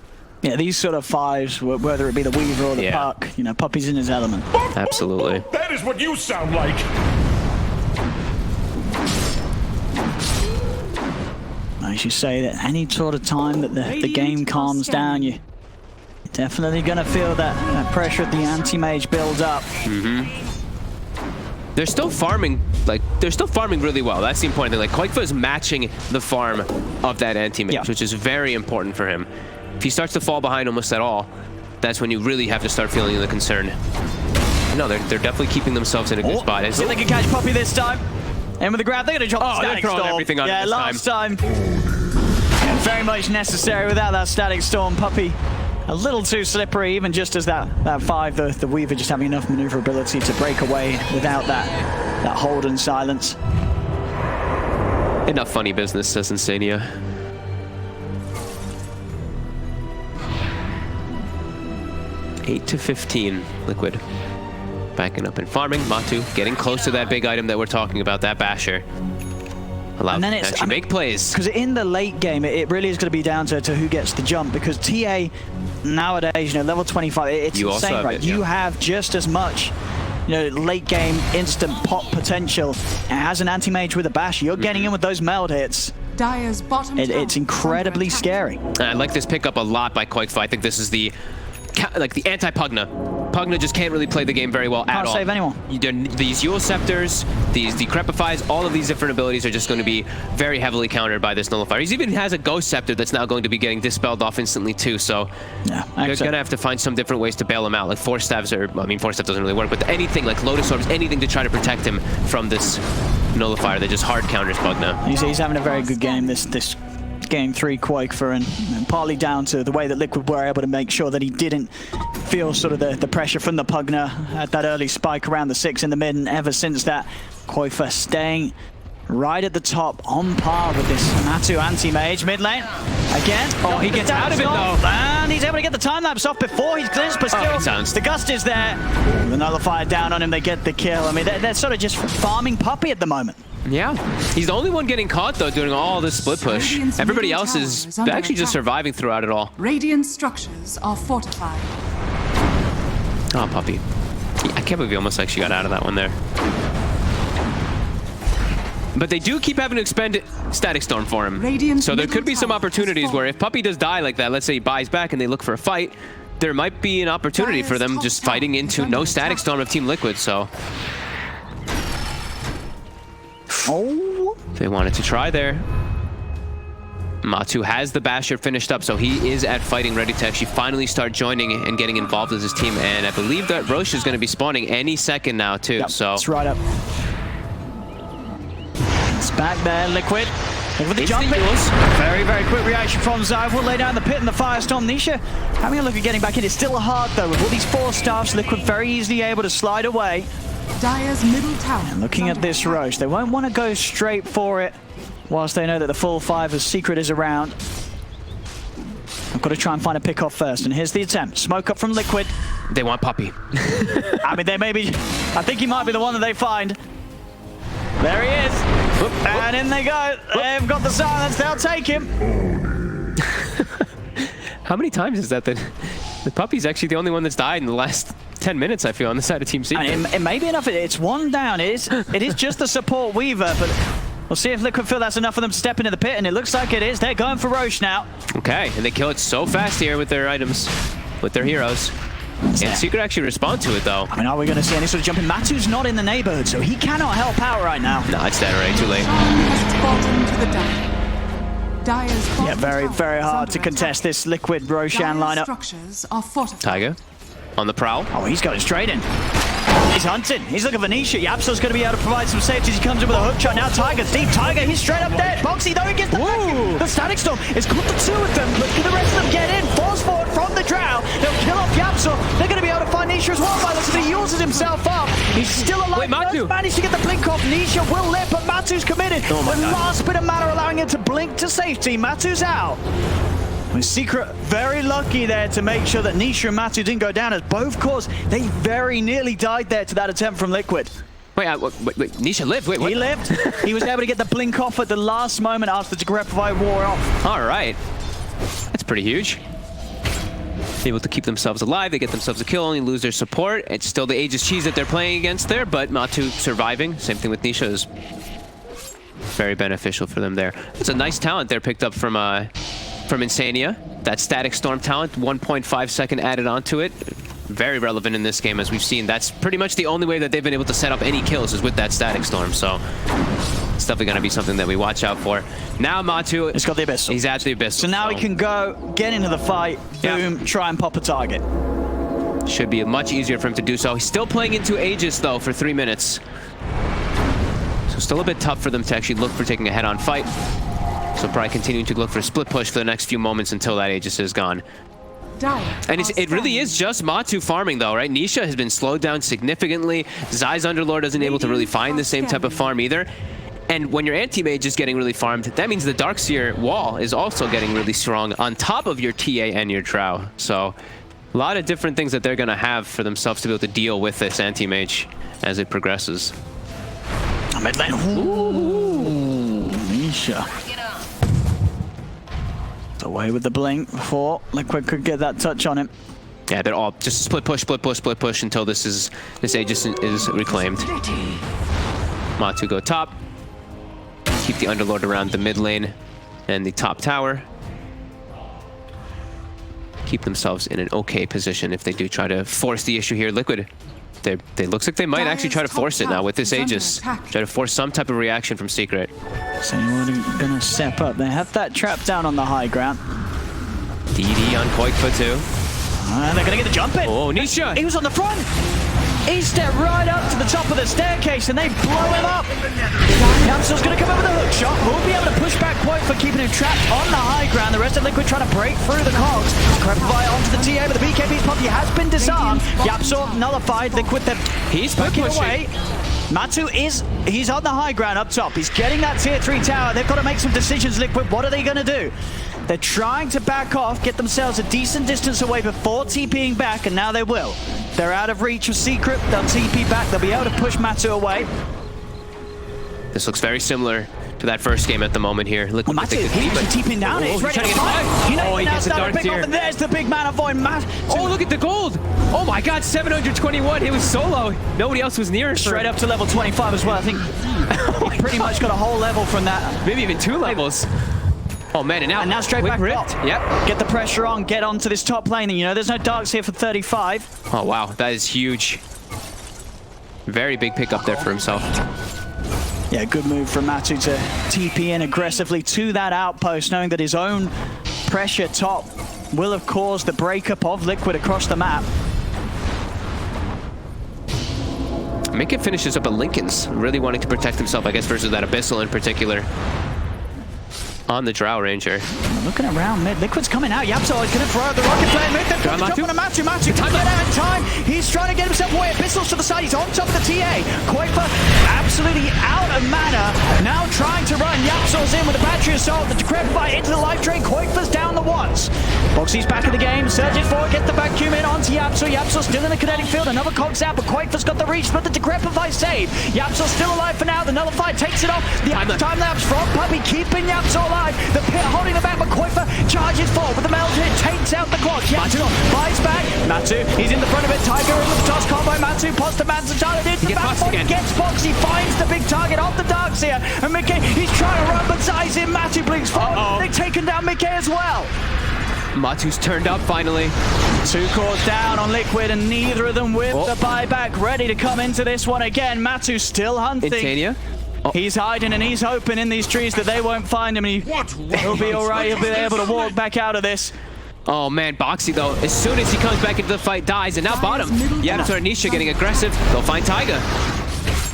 Yeah, these sort of 5s, whether it be the Weaver or the Puck, you know, Puppy's in his element. Absolutely. That is what you sound like. As you say, that any sort of time that the game calms down, you're definitely going to feel that pressure of the anti-mage build up. They're still farming, really well. That's the important thing. Like, Koikfa is matching the farm of that anti-mage, which is very important for him. If he starts to fall behind almost at all, that's when you really have to start feeling the concern. No, they're definitely keeping themselves in a good spot. See if they can catch Puppey this time. And with the grab, they're going to drop the static storm. Everything on this last time. Yeah, very much necessary without that static storm. Puppey a little too slippery, even just as that 5, the Weaver just having enough maneuverability to break away without that hold and silence. Enough funny business, says Insania. $8 to 15, Liquid. Backing up and farming. Matu getting close to that big item that we're talking about, that Basher. Allow them to actually make plays. Because in the late game, it really is going to be down to who gets the jump. Because TA nowadays, level 25, it's insane, right? You have just as much, late game instant pop potential. It has an anti-mage with a bash. You're getting in with those meld hits. Dire's bottom It's incredibly scary. I like this pickup a lot by Koikfa. I think this is the anti-Pugna. Pugna just can't really play the game very well at all. Can't save anyone. These Yule Scepters, these Decrepifies, all of these different abilities are just going to be very heavily countered by this Nullifier. He even has a Ghost Scepter that's now going to be getting dispelled off instantly too, so they're going to have to find some different ways to bail him out. Like Force Staves, Force Staff doesn't really work, but anything like Lotus Orbs, anything to try to protect him from this Nullifier that just hard counters Pugna. He's having a very good game this Game 3 Koikfa, and partly down to the way that Liquid were able to make sure that he didn't feel sort of the pressure from the Pugna at that early spike around the 6 in the mid, and ever since that, Koikfa staying right at the top, on par with this Matu anti-mage. Mid lane, again. Oh, he gets out of it though. And he's able to get the time-lapse off before he's clinched, but still, the Gust is there. The Nullifier down on him, they get the kill. I mean, they're sort of just farming Puppey at the moment. Yeah, he's the only one getting caught though doing all this split push. Everybody else is actually just surviving throughout it all. Radiant structures are fortified. Oh, Puppey. I can't believe he almost actually got out of that one there. But they do keep having to expend Static Storm for him. So there could be some opportunities where if Puppey does die like that, let's say he buys back and they look for a fight, there might be an opportunity for them just fighting into no Static Storm of Team Liquid, so... They wanted to try there. Matu has the Basher finished up, so he is at fighting, ready to actually finally start joining and getting involved with his team. And I believe that Roche is going to be spawning any second now, too. Yep, so it's right up. It's back there, Liquid. Over the jump. Very, very quick reaction from Zai. Will lay down the pit and the Firestorm. Nisha having a look at getting back in. It's still hard, though. With all these 4 staffs, Liquid very easily able to slide away. Dire's middle tower. And looking at this Roche, they won't want to go straight for it whilst they know that the full 5 of Secret is around. I've got to try and find a pick off first, and here's the attempt. Smoke up from Liquid. They want Puppey. I mean, I think he might be the one that they find. There he is. And in they go. They've got the silence. They'll take him. How many times is that the Puppey's actually the only one that's died in the last 10 minutes, I feel, on the side of Team Secret? I mean, it may be enough. It's one down. It is just the support Weaver, but we'll see if Liquid feel that's enough for them to step into the pit, and it looks like it is. They're going for Roche now. Okay, and they kill it so fast here with their items, with their heroes. And Secret actually respond to it, though. I mean, are we going to see any sort of jumping? Matu's not in the neighborhood, so he cannot help out right now. No, it's dead already. Too late. Yeah, very, very hard to contest this Liquid Roshan lineup. Tiger on the prowl. Oh, he's got it straight in. He's hunting. He's looking for Nisha. Yapso's going to be able to provide some safety as he comes in with a hook shot. Now Tiger's deep. Tiger, he's straight up dead. Boxy, though, he gets the back. The Static Storm is caught the 2 of them. But can the rest of them get in? Force forward from the Drow. They'll kill off Yapso. They're going to be able to find Nisha as well. By the looks of it, he uses himself up. He's still alive. Wait, Matu. He managed to get the blink off. Nisha will live, but Matu's committed. Oh my the God. last bit of mana allowing him to blink to safety. Matu's out. With Secret very lucky there to make sure that Nisha and Matu didn't go down, as both cores, they very nearly died there to that attempt from Liquid. Wait, Nisha lived. Wait, what? He lived. He was able to get the blink off at the last moment after the Decrepified wore off. All right. That's pretty huge. Able to keep themselves alive. They get themselves a kill, only lose their support. It's still the Aegis Cheese that they're playing against there, but Matu surviving. Same thing with Nisha. Very beneficial for them there. It's a nice talent there picked up from Insania. That Static Storm talent, 1.5 second added onto it. Very relevant in this game, as we've seen. That's pretty much the only way that they've been able to set up any kills is with that Static Storm. So it's definitely going to be something that we watch out for. Now Matu, he's got the Abyssal. He's at the Abyssal. So now he can go, get into the fight, boom, try and pop a target. Should be much easier for him to do so. He's still playing into Aegis, though, for 3 minutes. So still a bit tough for them to actually look for taking a head-on fight. So probably continuing to look for a split push for the next few moments until that Aegis is gone. And it really is just Matu farming, though, right? Nisha has been slowed down significantly. Zai's Underlord isn't able to really find the same type of farm either. And when your anti-mage is getting really farmed, that means the Darkseer wall is also getting really strong on top of your TA and your Drow. So a lot of different things that they're going to have for themselves to be able to deal with this anti-mage as it progresses. Mid lane. Ooh, Nisha. Away with the blink before Liquid could get that touch on him. Yeah, they're all just split push until this Aegis is reclaimed. Matu go top. Keep the Underlord around the mid lane and the top tower. Keep themselves in an okay position if they do try to force the issue here. Liquid, they looks like they might actually try to force it now with this Aegis. Try to force some type of reaction from Secret. So you're gonna step up. They have that trap down on the high ground. DD on Koikfa too. And they're gonna get the jump in. Oh, Nisha! He was on the front. He stepped right up to the top of the staircase and they blow him up. Yamso's gonna come over the hook shot. We'll be able to push back Koikfa, keeping him trapped on the high ground. The rest of Liquid trying to break through the cogs. Crepify onto the TA, but the BKB's pop. He has been disarmed. Yapso nullified. Liquid, he's backing away. Matu he's on the high ground up top. He's getting that tier 3 tower. They've got to make some decisions, Liquid. What are they going to do? They're trying to back off, get themselves a decent distance away before TPing back, and now they will. They're out of reach of Secret. They'll TP back. They'll be able to push Matu away. This looks very similar to that first game at the moment here. Liquid, Matu, he's TPing down. He's ready to fight. He gets the Darkseer. And there's the big mana void. Oh, look at the gold. Oh my god, 721. He was solo. Nobody else was near. Straight up to level 25 as well. I think he pretty much got a whole level from that. Maybe even 2 levels. Oh man, and now straight back ripped. Yep. Get the pressure on, get onto this top lane. You know, there's no Darks here for 35. Oh wow, that is huge. Very big pickup there for himself. Yeah, good move from Matu to TP in aggressively to that outpost, knowing that his own pressure top will have caused the breakup of Liquid across the map. Mickey finishes up at Lincoln's, really wanting to protect himself, I guess, versus that Abyssal in particular. On the Drow Ranger. Looking around mid. Liquid's coming out. Yapso is going to throw out the rocket flame. Jump on a Matu. Matu can get out in time. He's trying to get himself away. Abyssals to the side. He's on top of the TA. Koikfa absolutely out of mana. Now trying to run. Yapso's in with a battery assault. The Decrepify into the life drain. Koikfa's down the once. Boxy's back in the game. Surges forward. Gets the vacuum in onto Yapso. Yapso's still in the kinetic field. Another cog's out, but Koikfa's got the reach. But the Decrepify saved. Yapso's still alive for now. The Nullify takes it off. The time lapse from Puppy keeping Yapso alive. The pit holding the back, but Koikfa charges forward with the melt hit, takes out the clock. Yapso buys back. Matu, he's in the front of it. Tiger in with the toss combo. Matu pops the Manson target into the back point. Gets box. He finds the big target off the Darkseer. And Mickey, he's trying to run, but Zai's in. Matu blinks forward. They've taken down Mickey as well. Matu's turned up finally. 2 cores down on Liquid, and neither of them with the buyback, ready to come into this one again. Matu still hunting. Insania. He's hiding and he's hoping in these trees that they won't find him, and he'll be all right. He'll be able to walk back out of this. Oh man, Boxy though, as soon as he comes back into the fight, dies, and now bottom. Yapso and Nisha getting aggressive. They'll find Taiga.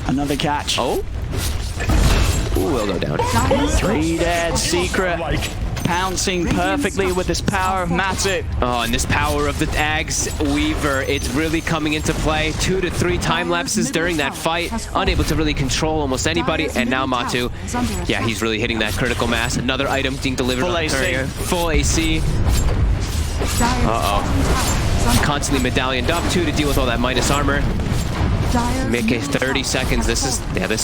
Another catch. Oh. Ooh, we'll go down. 3 dead. Secret pouncing perfectly with this power of Matu. Oh, and this power of the Ags Weaver, it's really coming into play. 2 to 3 time lapses during that fight, unable to really control almost anybody, and now Matu, yeah, he's really hitting that critical mass. Another item being delivered on courier. Full AC. Constantly medallioned up too to deal with all that minus armor. Mickey, 30 seconds. This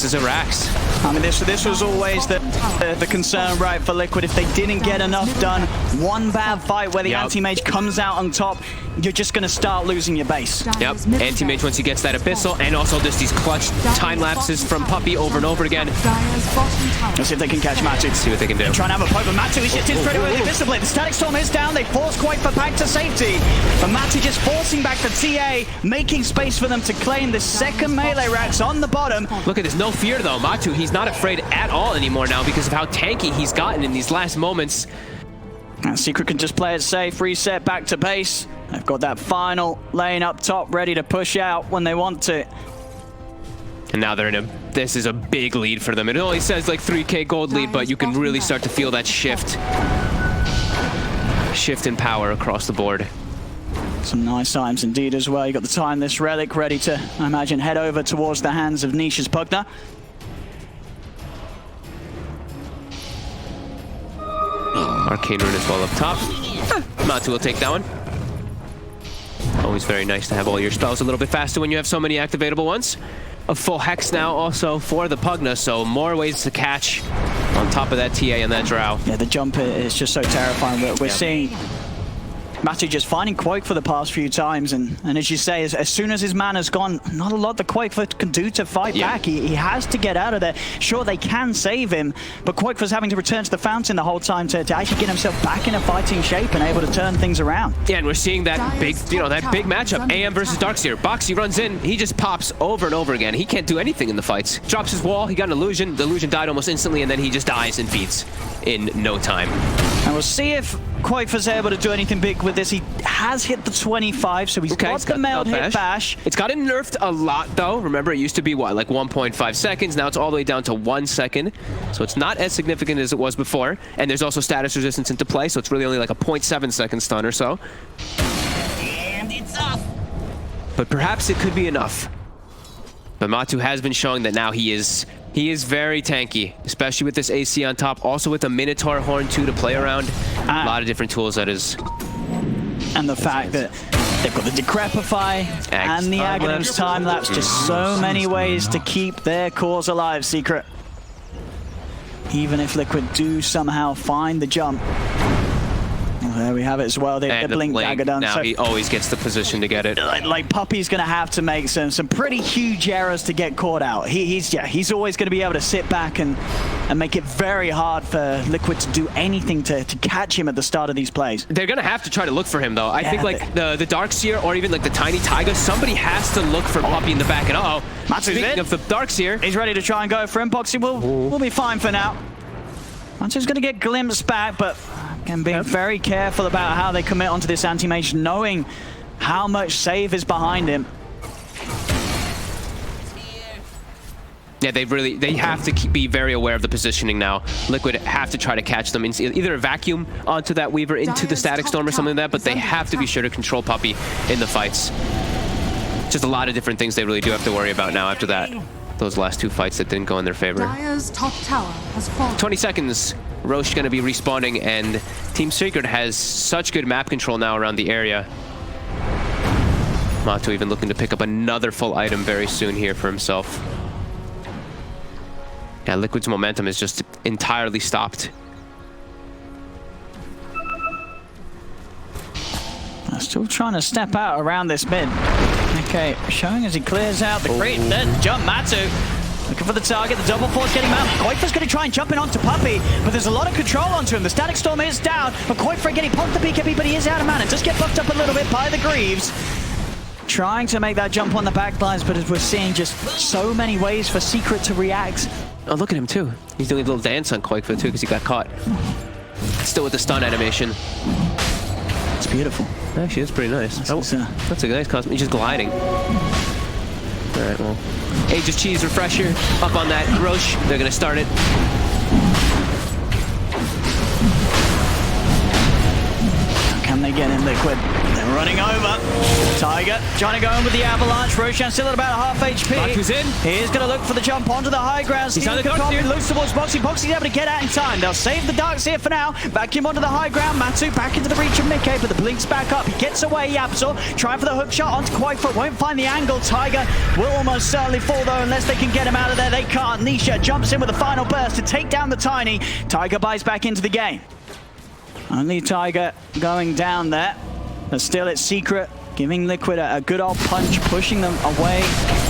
is a Rax. I mean, this was always the concern, right, for Liquid. If they didn't get enough done, one bad fight where the anti-mage comes out on top, you're just going to start losing your base. Yep, anti-mage once he gets that Abyssal, and also just these clutch time lapses from Puppey over and over again. Let's see if they can catch Matu. See what they can do. Trying to have a poke, but Matu is just in straight away with the Abyssal Blade. The Static Storm is down. They force Quakefa back to safety. But Matu just forcing back the TA, making space for them to claim the second melee racks on the bottom. Look at this, no fear though. Matu, he's not afraid at all anymore now because of how tanky he's gotten in these last moments. And Secret can just play it safe, reset back to base. They've got that final lane up top ready to push out when they want to. And now they're in this is a big lead for them. It only says like 3k gold lead, but you can really start to feel that shift in power across the board. Some nice times indeed as well. You got the time this relic ready to, I imagine, head over towards the hands of Nisha's Pugna. Arcane Rune as well up top. Matu will take that one. Always very nice to have all your spells a little bit faster when you have so many activatable ones. A full Hex now also for the Pugna, so more ways to catch on top of that TA and that Drow. Yeah, the jump is just so terrifying. We're seeing Matu just finding Quake for the past few times, and as you say, as soon as his mana's gone, not a lot the Quakefoot can do to fight back. He has to get out of there. Sure, they can save him, but Quakefoot's having to return to the fountain the whole time to actually get himself back in a fighting shape and able to turn things around. Yeah, and we're seeing that big, that big matchup, AM versus Darkseer. Boxy runs in, he just pops over and over again. He can't do anything in the fights. Drops his wall, he got an illusion. The illusion died almost instantly, and then he just dies and feeds in no time. And we'll see if Quakefoot's able to do anything big with this. He has hit the 25, so he's got the mailed hit bash. It's gotten nerfed a lot, though. Remember, it used to be, what, like 1.5 seconds? Now it's all the way down to 1 second. So it's not as significant as it was before. And there's also status resistance into play, so it's really only like a 0.7 second stun or so. And it's off. But perhaps it could be enough. But Matu has been showing that now he is very tanky, especially with this AC on top. Also with the Minotaur Horn too to play around. A lot of different tools that is. And the fact that they've got the Decrepify and the Aghanim's time lapse. Just so many ways to keep their cause alive, Secret. Even if Liquid do somehow find the jump. Well, there we have it as well. They blink dagger done. Now so he always gets the position to get it. Like Puppey's going to have to make some pretty huge errors to get caught out. He's always going to be able to sit back and make it very hard for Liquid to do anything to catch him at the start of these plays. They're going to have to try to look for him, though. I think like the Darkseer or even like the Tiny Taiga, somebody has to look for Puppey in the back. And speaking of the Darkseer, he's ready to try and go for him. Boxy will be fine for now. Matu's going to get glimpsed back, but again, being very careful about how they commit onto this anti-mage, knowing how much save is behind him. Yeah, they have to be very aware of the positioning now. Liquid have to try to catch them, either a vacuum onto that Weaver into the Static Storm or something like that, but they have to be sure to control Puppey in the fights. Just a lot of different things they really do have to worry about now after that. Those last two fights that didn't go in their favor. Dire's top tower has fallen. 20 seconds. Roche going to be respawning, and Team Secret has such good map control now around the area. Matu even looking to pick up another full item very soon here for himself. Yeah, Liquid's momentum is just entirely stopped. Still trying to step out around this mid. Okay, showing as he clears out the creep. Then jump Matu. Looking for the target, the double force getting him out. Quakefa's going to try and jump in onto Puppey, but there's a lot of control onto him. The Static Storm is down, but Quakefa getting poked the BKB, but he is out of mana. Just get buffed up a little bit by the Greaves. Trying to make that jump on the backlines, but as we're seeing just so many ways for Secret to react. Oh, look at him too. He's doing a little dance on Quakefa too because he got caught. Still with the stun animation. It's beautiful. Actually, it's pretty nice. That's a nice cosmic. He's just gliding. All right, well. Aegis Cheese Refresher up on that Roche. They're going to start it. Can they again in Liquid. They're running over. Tiger trying to go in with the avalanche. Roshan still at about half HP. Matu's in. He's going to look for the jump onto the high ground. He's on the Darkseer. Looks towards Boxy. Boxy's able to get out in time. They'll save the Darkseer for now. Back him onto the high ground. Matu back into the reach of Mickey, but the blink's back up. He gets away. Yapsor trying for the hook shot onto Quaitfoot. Won't find the angle. Tiger will almost certainly fall though unless they can get him out of there. They can't. Nisha jumps in with a final burst to take down the Tiny. Tiger buys back into the game. Only Tiger going down there. But still it's Secret giving Liquid a good old punch, pushing them away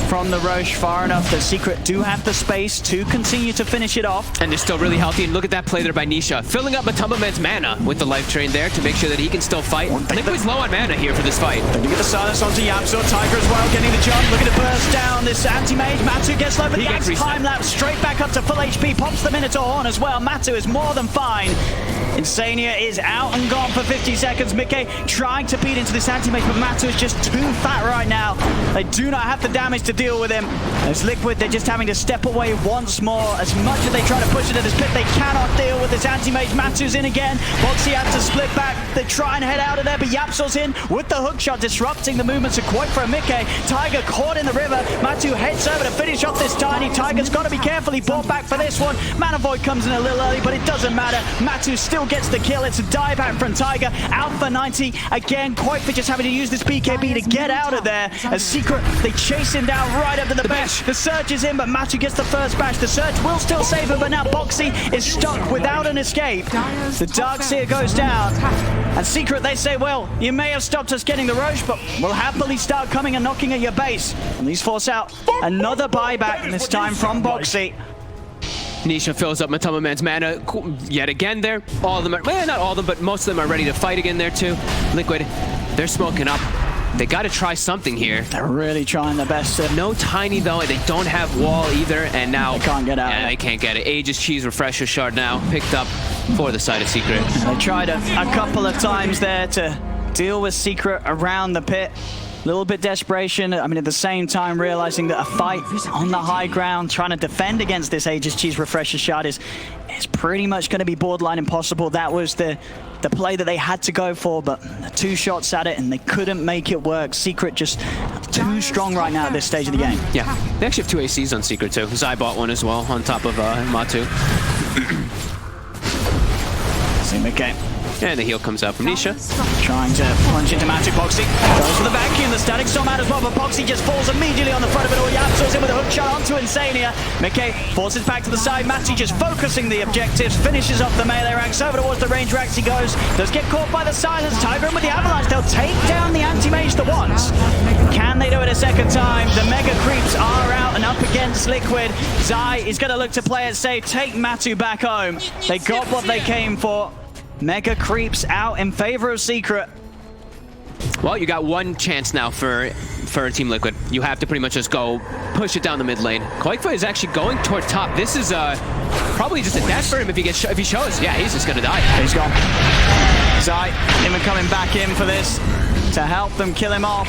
from the Roche far enough that Secret do have the space to continue to finish it off. And they're still really healthy, and look at that play there by Nisha. Filling up Matumbaman's mana with the life train there to make sure that he can still fight. Liquid's low on mana here for this fight. They get the silence onto Yapsor. Tiger as well, getting the jump. Look at it burst down. This anti-mage. Matu gets low, but the axe time lapse straight back up to full HP. Pops the Minotaur horn as well. Matu is more than fine. Insania is out and gone for 50 seconds. Mickey trying to beat into this anti-mage, but Matu is just too fat right now. They do not have the damage to deal with him. As Liquid, they're just having to step away once more. As much as they try to push into this pit, they cannot deal with this anti-mage. Matu's in again. Boxy had to split back. They try and head out of there, but Yapsor's in with the hook shot, disrupting the movements of Quaitfoot and Mickey. Tiger caught in the river. Matu heads over to finish off this Tiny. Tiger's got to be careful. He brought back for this one. Mana Void comes in a little early, but it doesn't matter. Matu still gets the kill. It's a die back from Tiger. Alpha 90. Again, Quaitfoot just having to use this BKB to get out of there. As Secret, they chase him down right up to the bench. The Surge is in, but Matu gets the first bash. The Surge will still save him, but now Boxy is stuck without an escape. The Darkseer goes down. And Secret, they say, well, you may have stopped us getting the Roche, but we'll happily start coming and knocking at your base. And these force out another buyback, this time from Boxy. Nisha fills up Matumbaman's mana yet again there. All of them are, well, not all of them, but most of them are ready to fight again there too. Liquid, they're smoking up. They got to try something here. They're really trying their best. No Tiny though. They don't have wall either, and now they can't get out. Yeah, they can't get it. Aegis Cheese Refresher Shard now picked up for the side of Secret. They tried a couple of times there to deal with Secret around the pit. A little bit desperation. I mean, at the same time, realizing that a fight on the high ground, trying to defend against this Aegis Cheese Refresher Shard is pretty much going to be borderline impossible. That was the play that they had to go for, but 2 shots at it and they couldn't make it work. Secret just too strong right now at this stage of the game. Yeah, they actually have 2 ACs on Secret too. Zai bought one as well on top of Matu. See Mickey. And the heal comes out from Nisha. Trying to punch into Matu. Boxy goes for the vacuum. The static storm out as well, but Boxy just falls immediately on the front of it all. Yapsor's in with a hook shot onto Insania. Mickey forces back to the side. Matu just focusing the objectives. Finishes off the melee ranks. Over towards the range racks he goes. Does get caught by the silence. Tiger in with the avalanche. They'll take down the anti-mage the once. Can they do it a second time? The mega creeps are out and up against Liquid. Zai is going to look to play it safe. Take Matu back home. They got what they came for. Mega creeps out in favor of Secret. Well, you got one chance now for Team Liquid. You have to pretty much just go push it down the mid lane. Quaitfoot is actually going toward top. This is probably just a death for him if he shows. Yeah, he's just gonna die. He's gone. Zai even coming back in for this to help them kill him off.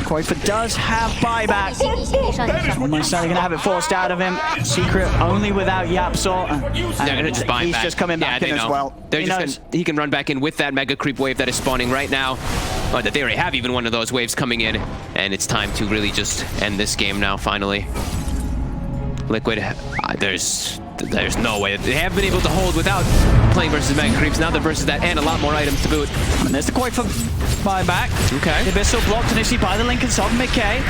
Quaitfoot does have buyback. Almost certainly gonna have it forced out of him. Secret only without Yapsor. They're gonna just buy him back. He's just coming back in as well. He can run back in with that mega creep wave that is spawning right now. Or that they already have even one of those waves coming in. And it's time to really just end this game now, finally. Liquid, there's no way. They have been able to hold without playing versus Mega Creeps. Now they're versus that and a lot more items to boot. And there's the Quaitfoot buyback. Okay. The Abyssal blocked initially by the Lincoln Sog. Mickey.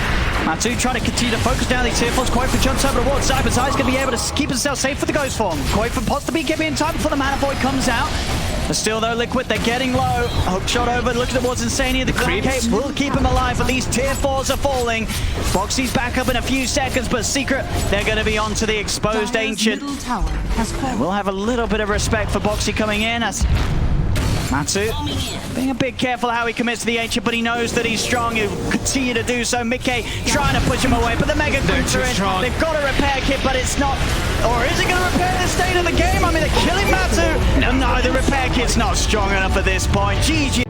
Matu trying to continue to focus down these tier 4s. Quaitfoot jumps over towards Zai, but Zai's going to be able to keep himself safe for the Ghost Form. Quaitfoot pots the BKB in time before the Mana Void comes out. But still though, Liquid, they're getting low. Hook shot over, looking towards Insania. The Creeps will keep him alive, but these tier 4s are falling. Boxy's back up in a few seconds, but Secret, they're going to be on to the exposed Ancient. We'll have a little bit of respect for Boxy coming in as Matu being a bit careful how he commits to the Ancient, but he knows that he's strong. He'll continue to do so. Mickey trying to push him away, but the Mega Creeps are in. Strong. They've got a repair kit, but it's not. Or is it going to repair the state of the game? I mean, they're killing Matu. No, the repair kit's not strong enough at this point. GG.